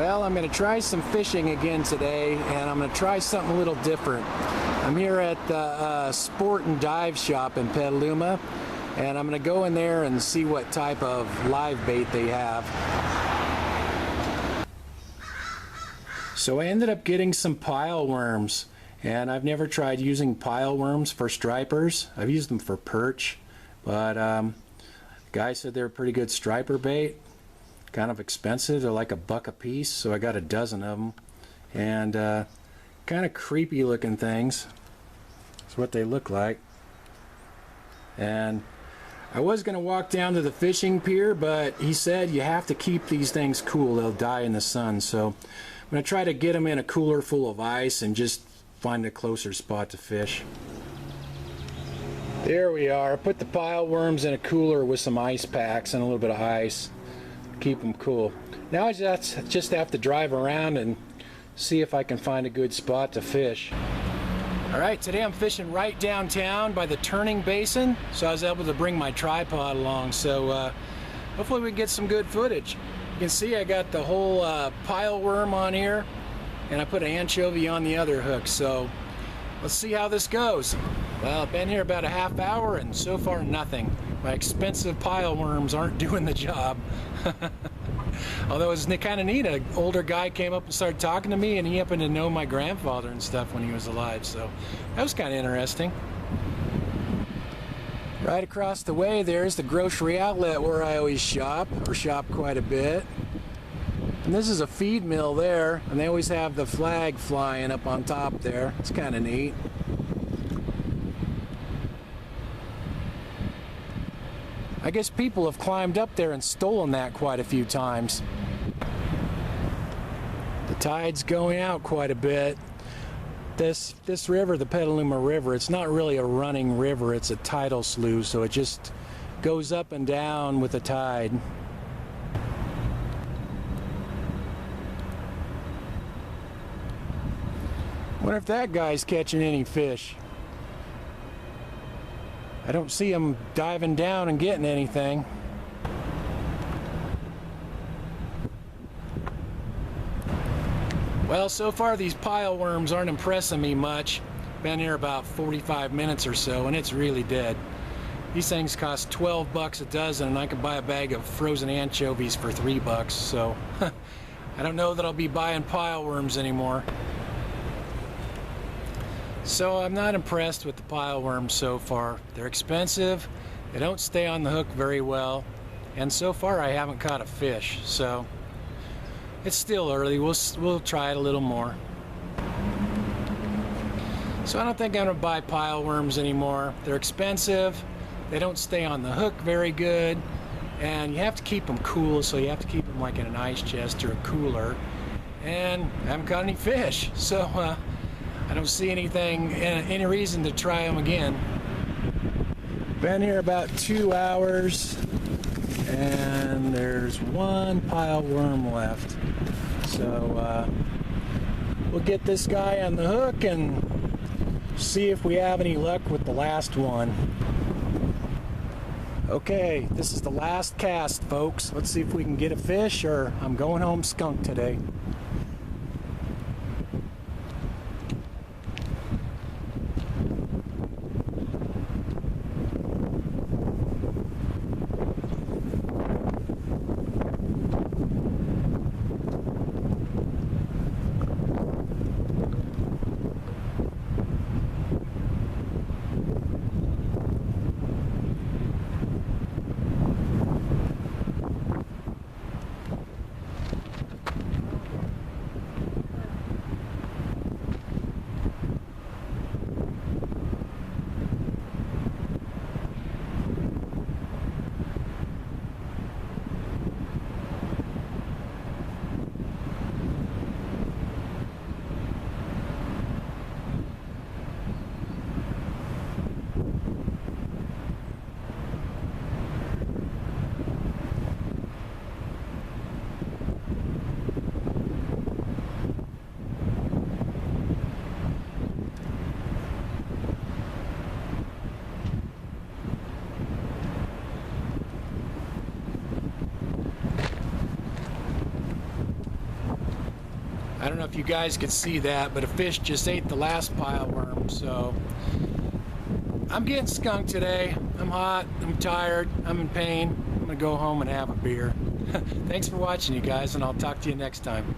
Well, I'm going to try some fishing again today, and I'm going to try something a little different. I'm here at the Sport and Dive Shop in Petaluma, and I'm going to go in there and see what type of live bait they have. So I ended up getting some pile worms, and I've never tried using pile worms for stripers. I've used them for perch, but the guy said they're pretty good striper bait. Kind of expensive, they're like $1 a piece, so I got a dozen of them, and kind of creepy looking things. That's what they look like. And I was going to walk down to the fishing pier, but he said you have to keep these things cool, they'll die in the sun. So I'm going to try to get them in a cooler full of ice and just find a closer spot to fish. There we are. I put the pile worms in a cooler with some ice packs and a little bit of ice. Keep them cool. Now I just have to drive around and see if I can find a good spot to fish. Alright, today I'm fishing right downtown by the turning basin, so I was able to bring my tripod along, so hopefully we can get some good footage. You can see I got the whole pile worm on here, and I put an anchovy on the other hook, so let's see how this goes. Well, I've been here about a half hour and so far nothing. My expensive pile worms aren't doing the job. Although it was kind of neat, an older guy came up and started talking to me, and he happened to know my grandfather and stuff when he was alive, so that was kind of interesting. Right across the way there's the grocery outlet where I always shop, or shop quite a bit. And this is a feed mill there, and they always have the flag flying up on top there. It's kind of neat. I guess people have climbed up there and stolen that quite a few times. The tide's going out quite a bit. This river, the Petaluma River, it's not really a running river, it's a tidal slough, so it just goes up and down with the tide. Wonder if that guy's catching any fish. I don't see him diving down and getting anything. Well, so far these pile worms aren't impressing me much. Been here about 45 minutes or so, and it's really dead. These things cost $12 a dozen, and I could buy a bag of frozen anchovies for $3, so I don't know that I'll be buying pile worms anymore. So I'm not impressed with the pile worms so far. They're expensive, they don't stay on the hook very well, and so far I haven't caught a fish, so it's still early. We'll try it a little more. So I don't think I'm going to buy pile worms anymore. They're expensive, they don't stay on the hook very good, and you have to keep them cool, so you have to keep them like in an ice chest or a cooler, and I haven't caught any fish, so I don't see any reason to try them again. Been here about 2 hours, and there's one pile worm left. So we'll get this guy on the hook and see if we have any luck with the last one. Okay, this is the last cast, folks. Let's see if we can get a fish, or I'm going home skunked today. I don't know if you guys could see that, but a fish just ate the last pile worm, so I'm getting skunked today. I'm hot, I'm tired, I'm in pain. I'm gonna go home and have a beer. Thanks for watching, you guys, and I'll talk to you next time.